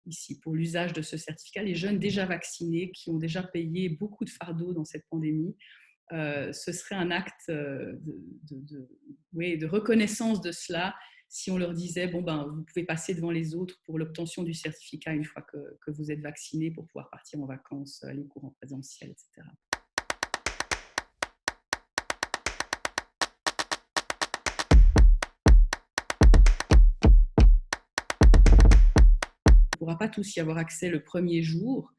ici pour l'usage de ce certificat. Les jeunes déjà vaccinés qui ont déjà payé beaucoup de fardeaux dans cette pandémie, ce serait un acte de reconnaissance de cela si on leur disait bon ben vous pouvez passer devant les autres pour l'obtention du certificat une fois que vous êtes vacciné pour pouvoir partir en vacances, les cours en présentiel, etc. On ne pourra pas tous y avoir accès le premier jour.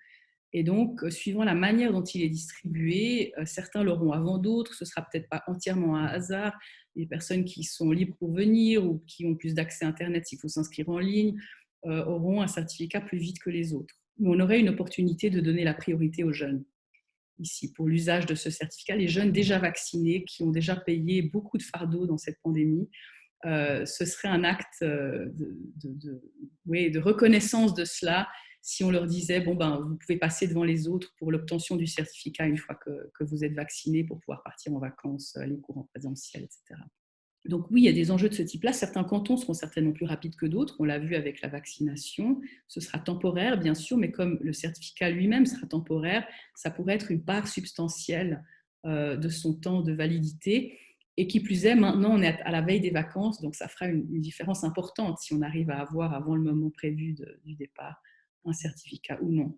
Et donc, suivant la manière dont il est distribué, certains l'auront avant d'autres, ce ne sera peut-être pas entièrement un hasard. Les personnes qui sont libres pour venir ou qui ont plus d'accès à Internet s'il faut s'inscrire en ligne, auront un certificat plus vite que les autres. Mais on aurait une opportunité de donner la priorité aux jeunes. Ici, pour l'usage de ce certificat, les jeunes déjà vaccinés qui ont déjà payé beaucoup de fardeaux dans cette pandémie, ce serait un acte de reconnaissance de cela si on leur disait bon ben vous pouvez passer devant les autres pour l'obtention du certificat une fois que vous êtes vacciné pour pouvoir partir en vacances, les cours en présentiel, etc. Donc oui, il y a des enjeux de ce type-là. Certains cantons seront certainement plus rapides que d'autres. On l'a vu avec la vaccination. Ce sera temporaire, bien sûr, mais comme le certificat lui-même sera temporaire, ça pourrait être une part substantielle de son temps de validité. Et qui plus est, maintenant, on est à la veille des vacances, donc ça fera une différence importante si on arrive à avoir, avant le moment prévu du départ, un certificat ou non.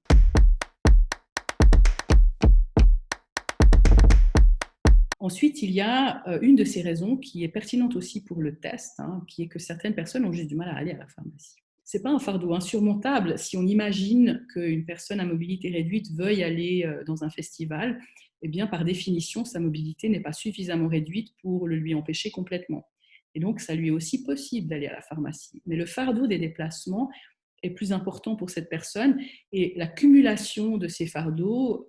Ensuite, il y a une de ces raisons qui est pertinente aussi pour le test, qui est que certaines personnes ont juste du mal à aller à la pharmacie. Ce n'est pas un fardeau insurmontable si on imagine qu'une personne à mobilité réduite veuille aller dans un festival. Eh bien, par définition, sa mobilité n'est pas suffisamment réduite pour le lui empêcher complètement. Et donc, ça lui est aussi possible d'aller à la pharmacie. Mais le fardeau des déplacements est plus important pour cette personne et l'accumulation de ces fardeaux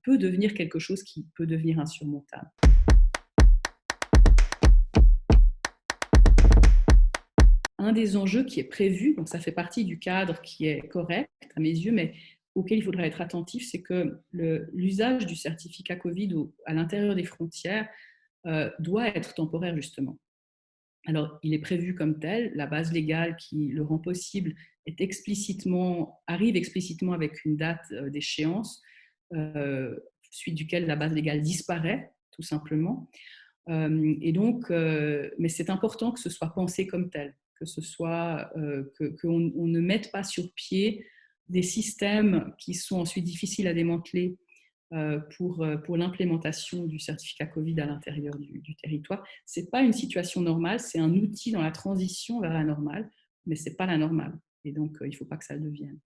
peut devenir quelque chose qui peut devenir insurmontable. Un des enjeux qui est prévu, donc ça fait partie du cadre qui est correct à mes yeux, mais auquel il faudra être attentif, c'est que l'usage du certificat Covid à l'intérieur des frontières doit être temporaire justement. Alors, il est prévu comme tel, la base légale qui le rend possible arrive explicitement avec une date d'échéance, suite duquel la base légale disparaît, tout simplement. Et donc, mais c'est important que ce soit pensé comme tel, que ce soit qu'on ne mette pas sur pied des systèmes qui sont ensuite difficiles à démanteler pour l'implémentation du certificat Covid à l'intérieur du territoire. Ce n'est pas une situation normale, c'est un outil dans la transition vers la normale, mais ce n'est pas la normale. Et donc, il ne faut pas que ça le devienne.